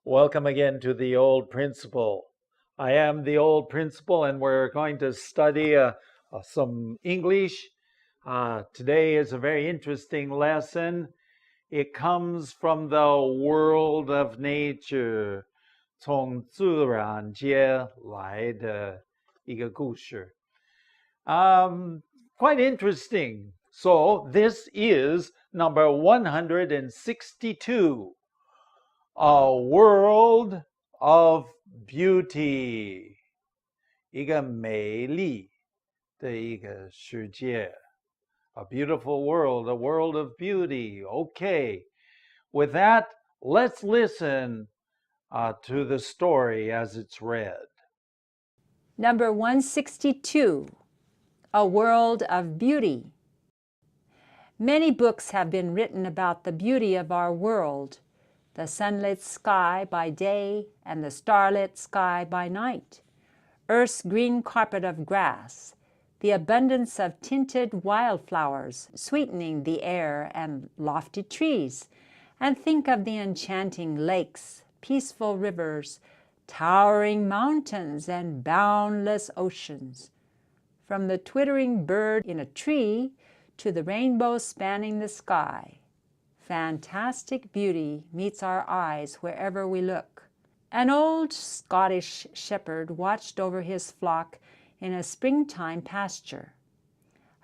Welcome again to the Old Principle. I am the Old Principle, and we're going to study some English. Today is a very interesting lesson. It comes from the world of nature, 从自然界来的一个故事。Quite interesting. So this is number 162. A world of beauty. 一个美丽的一个世界. A beautiful world, a world of beauty. Okay. With that, let's listen to the story as it's read. Number 162, A World of Beauty. Many books have been written about the beauty of our world, the sunlit sky by day and the starlit sky by night, Earth's green carpet of grass, the abundance of tinted wildflowers sweetening the air and lofty trees, and think of the enchanting lakes, peaceful rivers, towering mountains, and boundless oceans. From the twittering bird in a tree to the rainbow spanning the sky, fantastic beauty meets our eyes wherever we look. An old Scottish shepherd watched over his flock in a springtime pasture.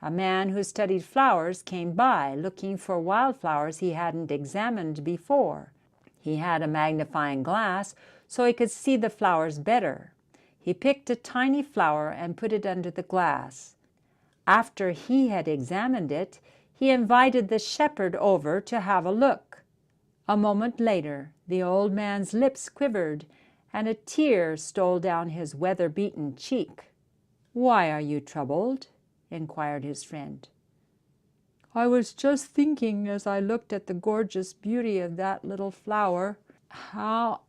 A man who studied flowers came by, looking for wildflowers he hadn't examined before. He had a magnifying glass so he could see the flowers better. He picked a tiny flower and put it under the glass. After he had examined it, he invited the shepherd over to have a look. A moment later, the old man's lips quivered, and a tear stole down his weather-beaten cheek. "Why are you troubled?" inquired his friend. "I was just thinking as I looked at the gorgeous beauty of that little flower, how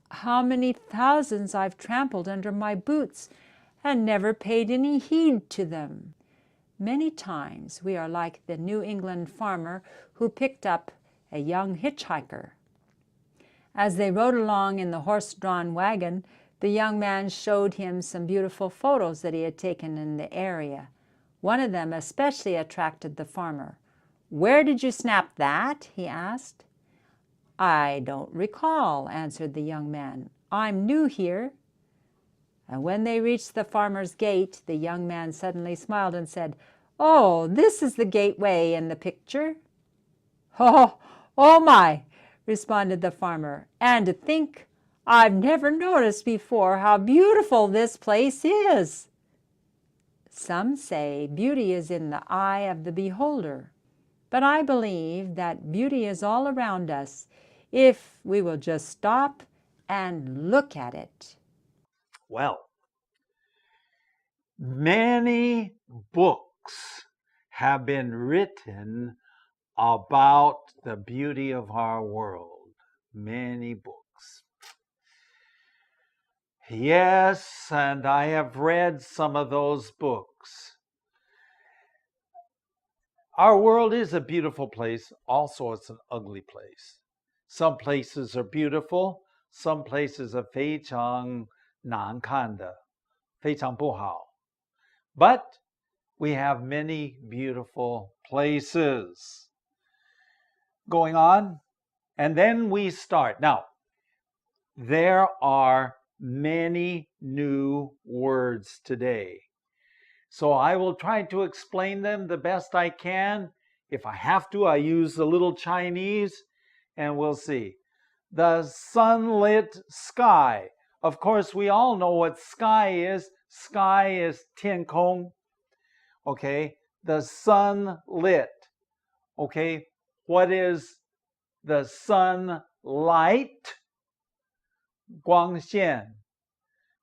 many thousands I've trampled under my boots and never paid any heed to them." Many times we are like the New England farmer who picked up a young hitchhiker. As they rode along in the horse-drawn wagon, the young man showed him some beautiful photos that he had taken in the area. One of them especially attracted the farmer. "Where did you snap that?" he asked. "I don't recall," answered the young man. "I'm new here." And when they reached the farmer's gate, the young man suddenly smiled and said, "Oh, this is the gateway in the picture." "Oh my," responded the farmer. "And to think, I've never noticed before how beautiful this place is." Some say beauty is in the eye of the beholder, but I believe that beauty is all around us if we will just stop and look at it. Well, many books have been written about the beauty of our world. Many books. Yes, and I have read some of those books. Our world is a beautiful place. Also, it's an ugly place. Some places are beautiful. Some places are 非常难看的，非常不好。But we have many beautiful places going on. And then we start. Now, there are many new words today. So I will try to explain them the best I can. If I have to, I use a little Chinese, and we'll see. The sunlit sky. Of course, we all know what sky is. Sky is 天空. Okay, the sunlit. Okay, what is the sunlight? 光线.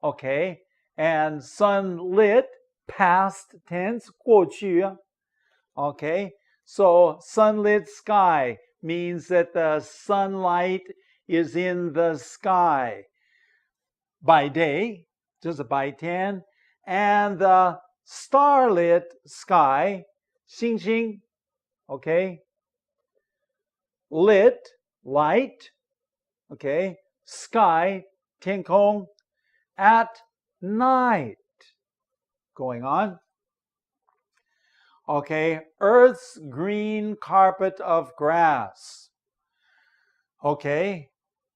Okay, and sunlit, past tense, 过去. Okay, so sunlit sky means that the sunlight is in the sky by day, 就是白天, and the starlit sky, 星星, okay, lit, light, okay, sky, 天空, at night. Going on. Okay, earth's green carpet of grass. Okay,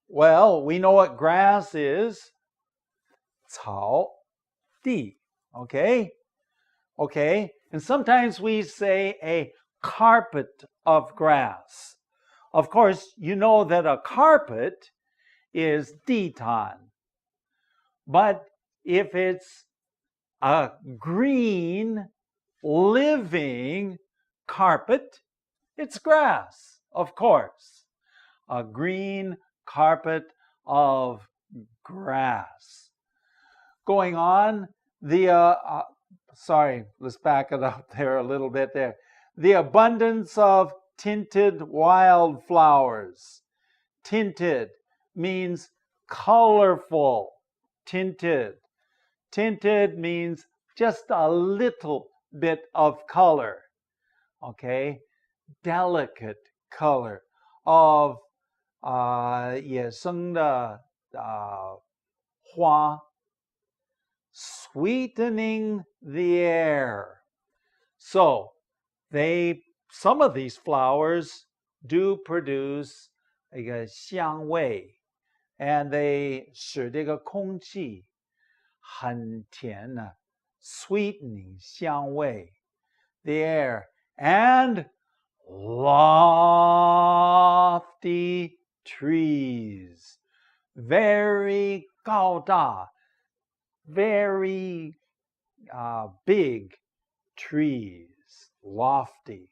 well, we know what grass is. 草地. Okay? Okay, and sometimes we say a carpet of grass. Of course, you know that a carpet is 地毯. But if it's a green, living carpet, it's grass, of course. A green carpet of grass. Going on, sorry, let's back it up there a little bit there. The abundance of tinted wildflowers. Tinted means colorful. Tinted. Tinted means just a little bit of color. Okay? Delicate color of 野生的花. Sweetening the air. So, some of these flowers do produce 一个香味 and they 使这个空气很甜呢 sweetening 香味 the air and lofty trees, very 高大 very big trees, lofty.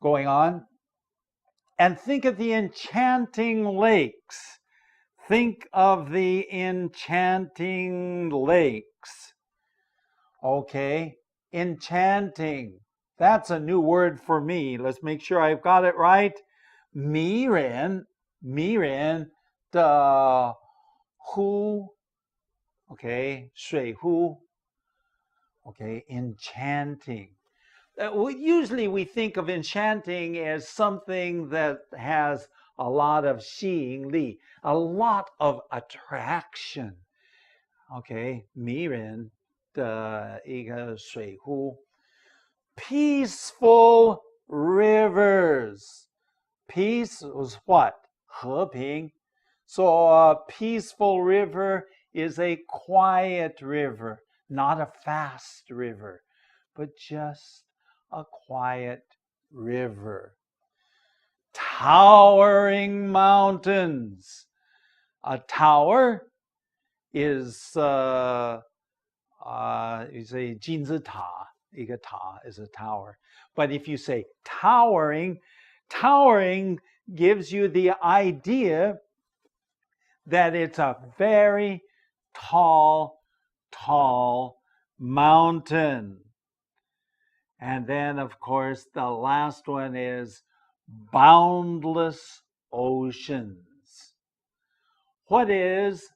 Going on. And think of the enchanting lakes. Think of the enchanting lakes. Okay, enchanting. That's a new word for me. Let's make sure I've got it right. 迷人的湖. Okay, 水湖. Okay, enchanting. Usually we think of enchanting as something that has a lot of 吸引力, a lot of attraction. Okay, 迷人的一个水湖. Peaceful rivers. Peace was what? 和平. So a peaceful river is a quiet river, not a fast river, but just a quiet river. Towering mountains. A tower is a 金字塔. 一个塔 is a tower. But if you say towering, towering gives you the idea that it's a very tall mountain. And then, of course, the last one is boundless oceans. What is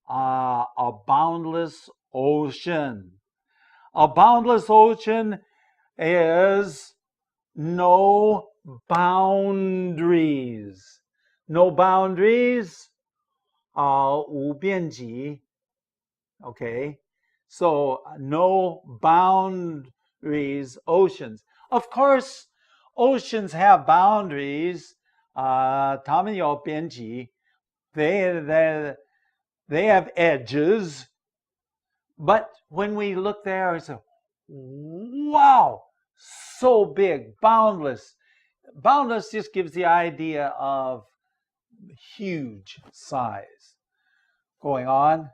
a boundless ocean? A boundless ocean is no boundaries. No boundaries, 无边际. Okay, so no boundaries, oceans. Of course, oceans have boundaries. 它们有边际. They have edges. But when we look there, we say, wow, so big, boundless. Boundless just gives the idea of huge size. Going on.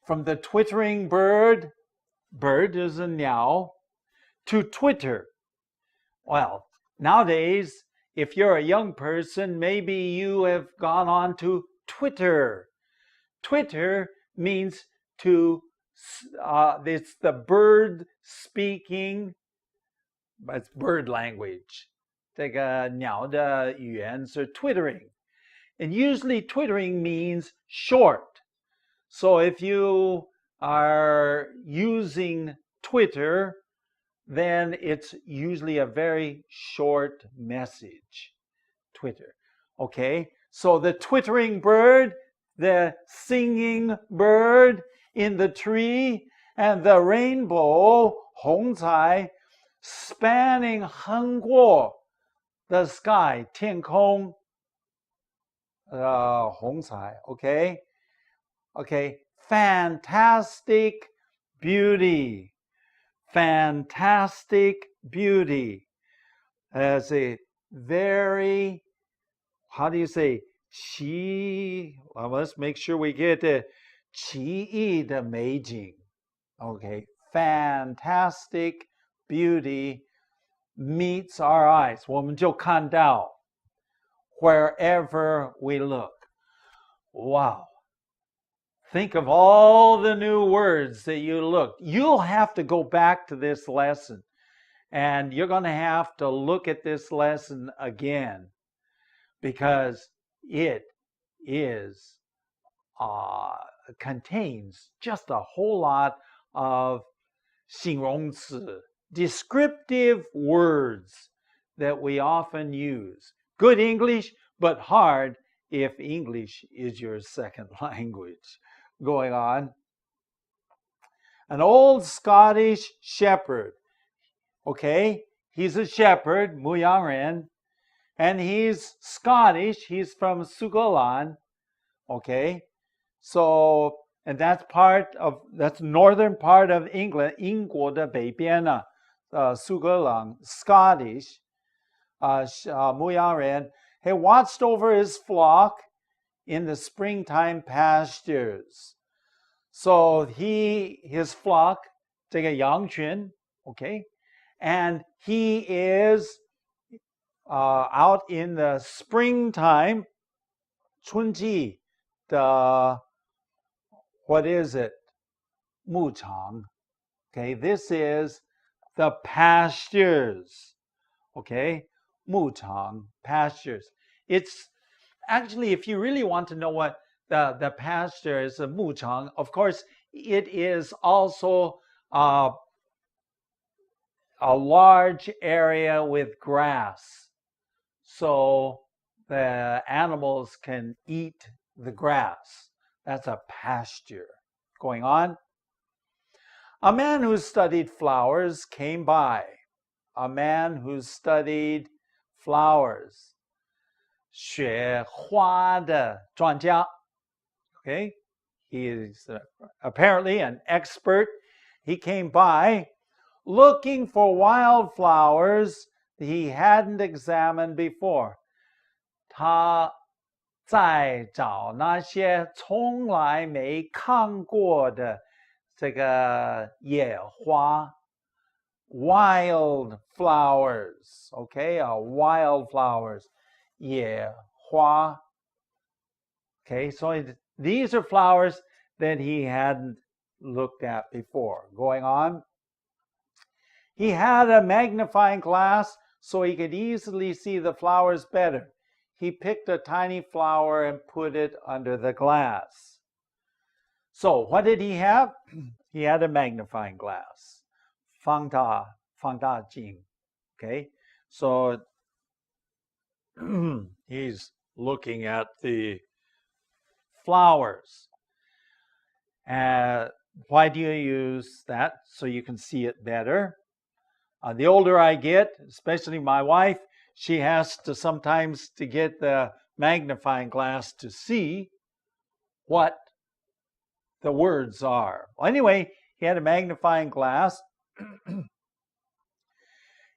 From the twittering bird is a 鸟, to Twitter. Well, nowadays, if you're a young person, maybe you have gone on to Twitter. Twitter means to, it's the bird speaking, but it's bird language. 这个鸟的语言是 twittering. And usually twittering means short. So if you are using Twitter, then it's usually a very short message. Twitter. Okay, so the twittering bird, the singing bird in the tree, and the rainbow, 红彩, spanning 横过 the sky, 天空, 红彩, okay? Okay, fantastic beauty. Fantastic beauty. As a very, how do you say, 奇, well, let's make sure we get the 奇异的美景. Okay, fantastic beauty meets our eyes. 我们就看到 wherever we look. Wow. Think of all the new words that you look. You'll have to go back to this lesson, and you're going to have to look at this lesson again, because it is contains just a whole lot of 形容词, descriptive words that we often use. Good English, but hard if English is your second language. Going on. An old Scottish shepherd. Okay, he's a shepherd, 牧羊人, and he's Scottish. He's from Sugaland. Okay, so, and that's northern part of England, 英国的北边呢, Sugaland, Scottish, 牧羊人. He watched over his flock in the springtime pastures. So his flock, 这个羊群, okay, and he is out in the springtime, 春季的, what is it? 牧场. Okay, this is the pastures. Okay, 牧场, pastures. It's actually, if you really want to know what the pasture is, 牧场, of course, it is also a large area with grass. So the animals can eat the grass. That's a pasture. Going on. A man who studied flowers came by. A man who studied flowers. 学花的专家. Okay, he is apparently an expert. He came by looking for wildflowers he hadn't examined before. 他在找那些从来没看过的这个野花. Wild flowers. Okay, wild flowers. 野花. Okay, so these are flowers that he hadn't looked at before. Going on. He had a magnifying glass so he could easily see the flowers better. He picked a tiny flower and put it under the glass. So what did he have? He had a magnifying glass. 放大镜. Okay, so he's looking at the flowers. Why do you use that? So you can see it better. The older I get, especially my wife, she has to sometimes to get the magnifying glass to see what the words are. Well, anyway, he had a magnifying glass.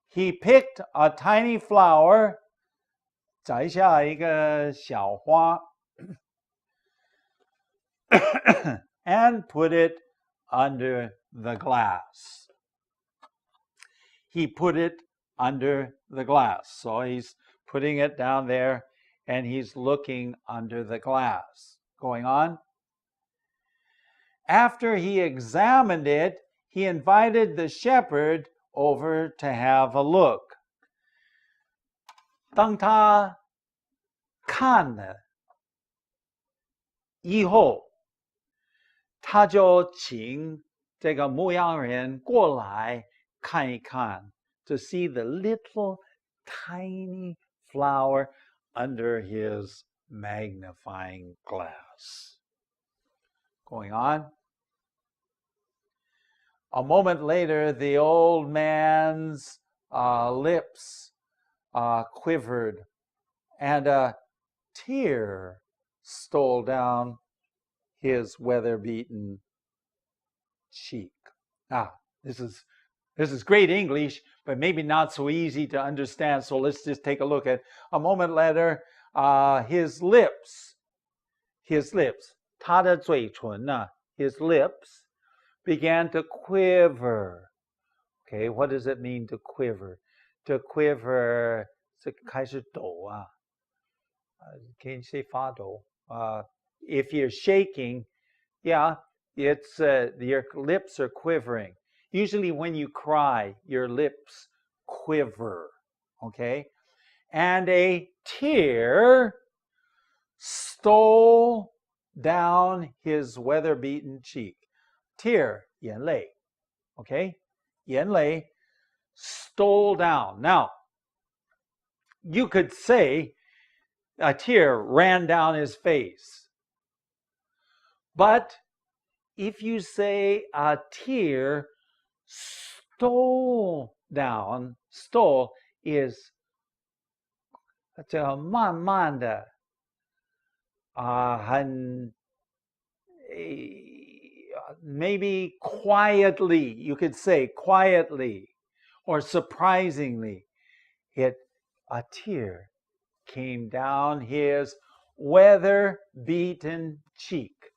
He picked a tiny flower, 摘下一个小花, and put it under the glass. He put it under the glass. So he's putting it down there and he's looking under the glass. Going on. After he examined it, he invited the shepherd over to have a look. 当他看了以后，他就请这个牧羊人过来看一看 to see the little tiny flower under his magnifying glass. Going on. A moment later, the old man's lips quivered, and a tear stole down his weather-beaten cheek. This is great English, but maybe not so easy to understand. So let's just take a look at. A moment later, his lips, 他的嘴唇呢, his lips began to quiver. Okay, what does it mean to quiver? To quiver 是开始抖啊. Can you say 发抖? If you're shaking, yeah, it's your lips are quivering. Usually when you cry, your lips quiver, okay? And a tear stole down his weather-beaten cheek. Tear, 眼泪, okay? 眼泪 stole down. Now, you could say a tear ran down his face. But if you say a tear stole down, stole is 这慢慢的很 maybe quietly, you could say quietly or surprisingly, a tear came down his weather-beaten cheek.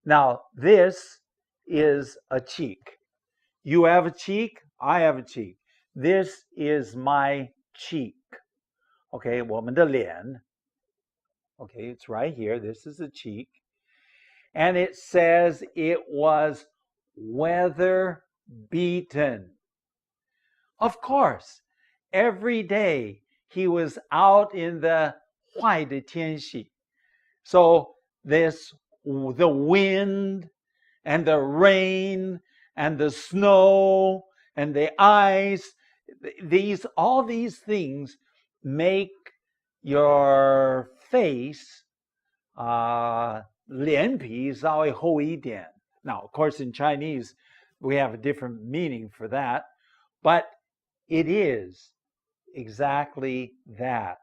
Now, this is a cheek. You have a cheek, I have a cheek. This is my cheek. Okay, 我们的脸. Okay, it's right here. This is a cheek. And it says it was weather-beaten. Of course, every day he was out in the 坏的天气. So the wind and the rain and the snow and the ice, all these things make your face 脸皮稍微厚一点. Now, of course, in Chinese, we have a different meaning for that, but it is exactly that.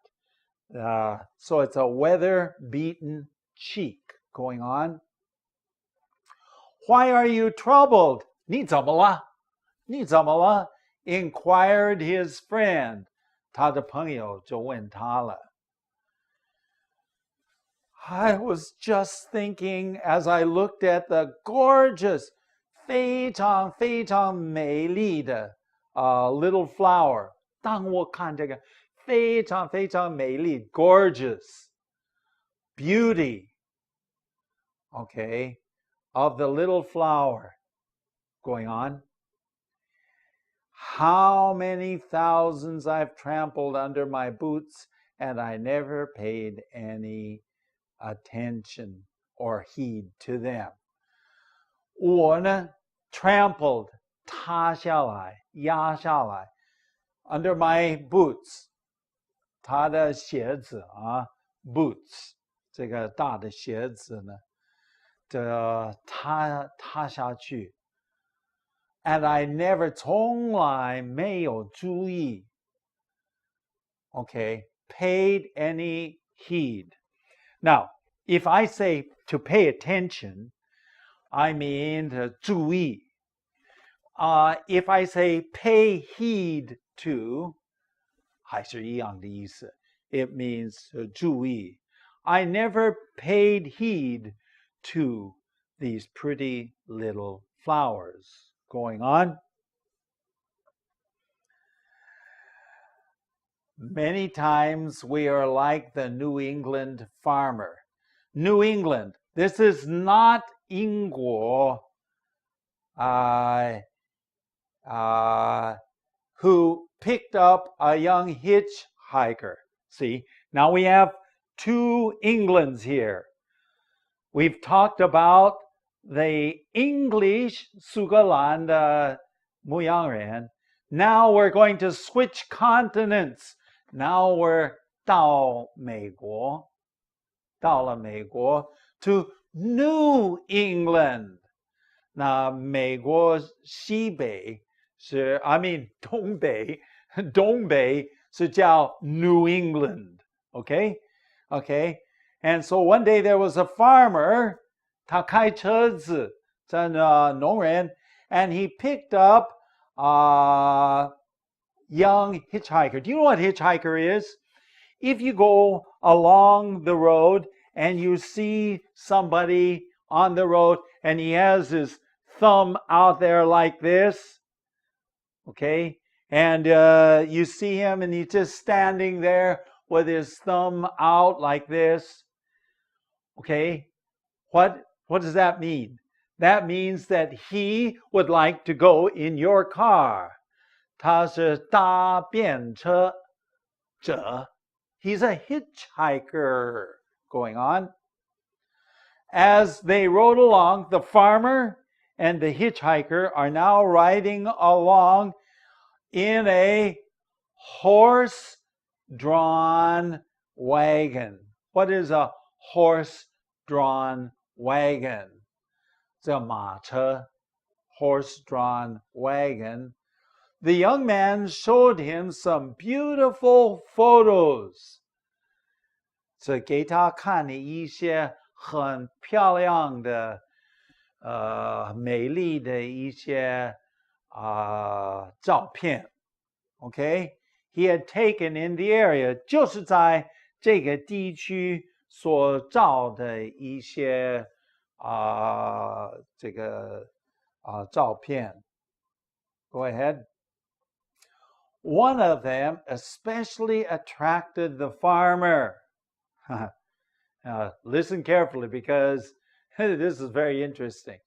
So it's a weather-beaten cheek going on. Why are you troubled? 你怎么了? 你怎么了? Inquired his friend. 他的朋友就问他了. I was just thinking as I looked at the gorgeous, 非常非常美丽的 little flower. 当我看这个非常非常美丽 gorgeous beauty, okay, of the little flower going on. How many thousands I've trampled under my boots, and I never paid any attention or heed to them. 我呢 trampled 塌下来压下来 under my boots. 他的鞋子boots 这个大的鞋子呢塌下去 and I never 从来没有注意 okay, paid any heed. Now, if I say to pay attention, I mean 注意. If I say pay heed to, 还是一样的意思. It means 注意. I never paid heed to these pretty little flowers going on. Many times we are like the New England farmer. New England, this is not 英国 who picked up a young hitchhiker. See, now we have two Englands here. We've talked about the English 苏格兰的牧羊人. Now we're going to switch continents. Now we're 到美国，到了美国 to New England。那美国西北是 I mean 东北，东北是叫 New England。Okay? Okay? And so one day there was a farmer, 他开车子，在农人 and he picked up a young hitchhiker. Do you know what hitchhiker is? If you go along the road and you see somebody on the road and he has his thumb out there like this, okay, and you see him and he's just standing there with his thumb out like this, okay, what does that mean? That means that he would like to go in your car. 他是搭便车者。He's a hitchhiker going on. As they rode along, the farmer and the hitchhiker are now riding along in a horse-drawn wagon. What is a horse-drawn wagon? 这马车 horse-drawn wagon. The young man showed him some beautiful photos. 这给他看了一些很漂亮的美丽的一些照片。Okay? He had taken in the area, 就是在这个地区所照的一些这个照片。Go ahead. One of them especially attracted the farmer. Listen carefully because this is very interesting.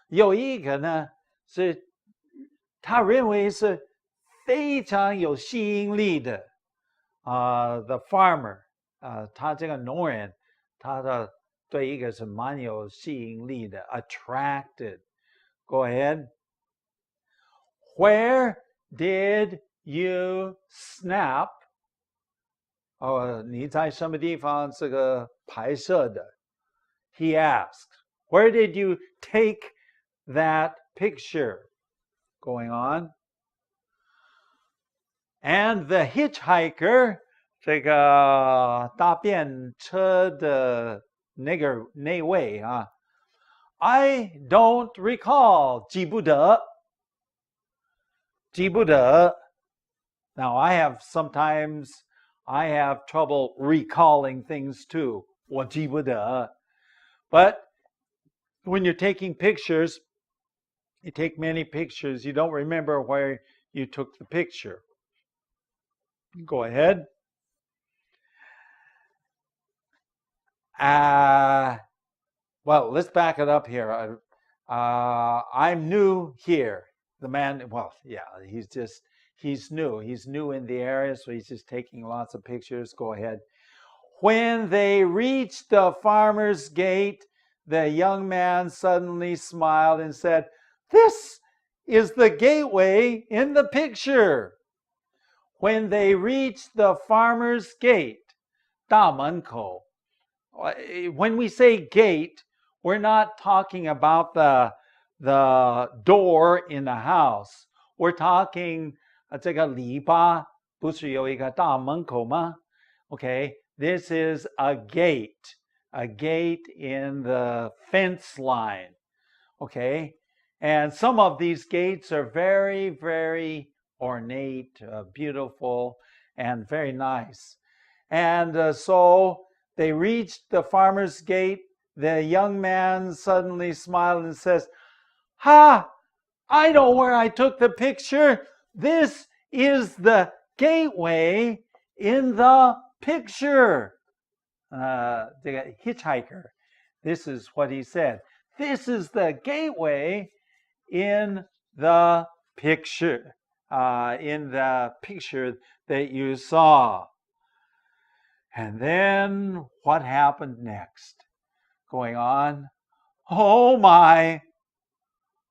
有一个呢是他认为是非常有吸引力的the farmer 他这个农人他的对一个是蛮有吸引力的 attracted. Go ahead. Where did you snap? 你在什么地方这个拍摄的 He asked. Where did you take that picture? Going on. And the hitchhiker, 这个搭便车的那位I don't recall. 记不得 Now I have trouble recalling things too. 我记不得 But when you're taking pictures, you take many pictures, you don't remember where you took the picture. Go ahead. Well, let's back it up here. I'm new here. The man, well, yeah, he's new. He's new in the area, so he's just taking lots of pictures. Go ahead. When they reached the farmer's gate, the young man suddenly smiled and said, "This is the gateway in the picture." When they reached the farmer's gate, 大门口. When we say gate, we're not talking about the door in the house. We're talking 这个篱笆不是有一个大门口吗? Okay, this is a gate in the fence line. Okay, and some of these gates are very, very ornate, beautiful, and very nice. And so they reached the farmer's gate. The young man suddenly smiled and says, "Ha! I know where I took the picture. This is the gateway in the picture." 这个 hitchhiker, this is what he said. This is the gateway in the picture. In the picture that you saw. And then what happened next? Going on. Oh my.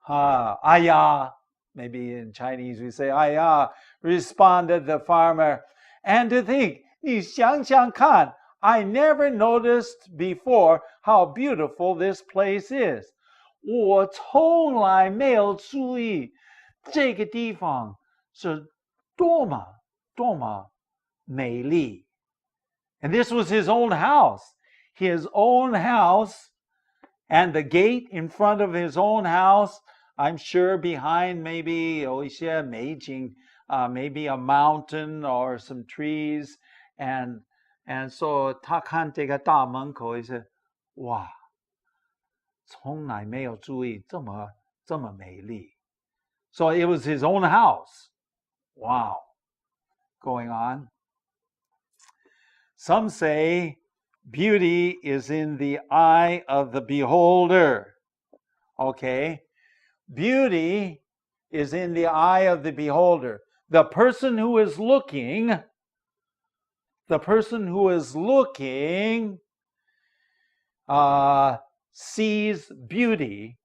Aya. Maybe in Chinese we say aya. Responded the farmer. And to think, 你想想看, I never noticed before how beautiful this place is. 我从来没有注意这个地方是多么多么美丽。And this was his own house. His own house, and the gate in front of his own house, I'm sure behind maybe 有一些美景, maybe a mountain or some trees. And so 他看这个大门口也是，哇，从来没有注意这么美丽。So it was his own house. Wow. Going on. Some say beauty is in the eye of the beholder. Okay? Beauty is in the eye of the beholder. The person who is looking sees beauty,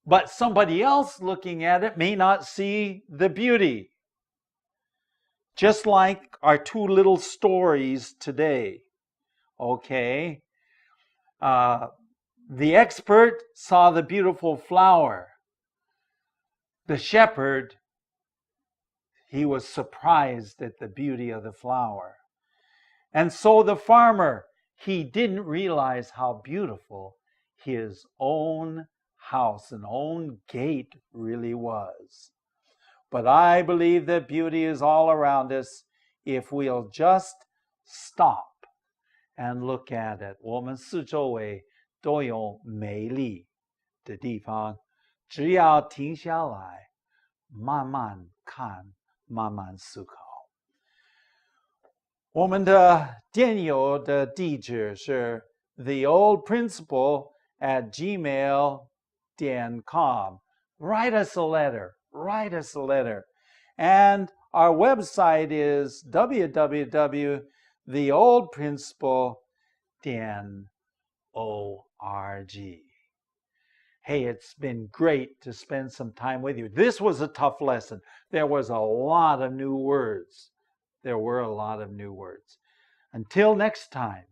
but somebody else looking at it may not see the beauty. Just like our two little stories today. Okay? The expert saw the beautiful flower. The shepherd, he was surprised at the beauty of the flower. And so the farmer, he didn't realize how beautiful his own house and own gate really was. But I believe that beauty is all around us if we'll just stop and look at it. 我们四周围都有美丽的地方，只要停下来，慢慢看，慢慢思考。我们的电邮的地址是 theoldprinciple@gmail.com. Write us a letter. Write us a letter. And our website is www.theoldprinciple.org. Hey, it's been great to spend some time with you. This was a tough lesson. There was a lot of new words. There were a lot of new words. Until next time,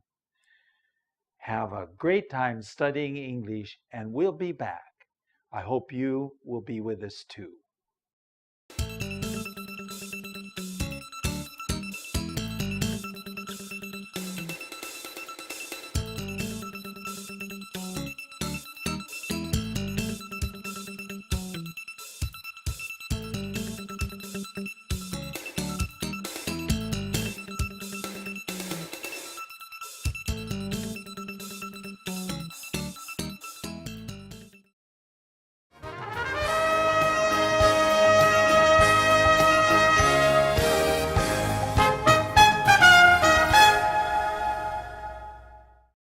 have a great time studying English, and we'll be back. I hope you will be with us too.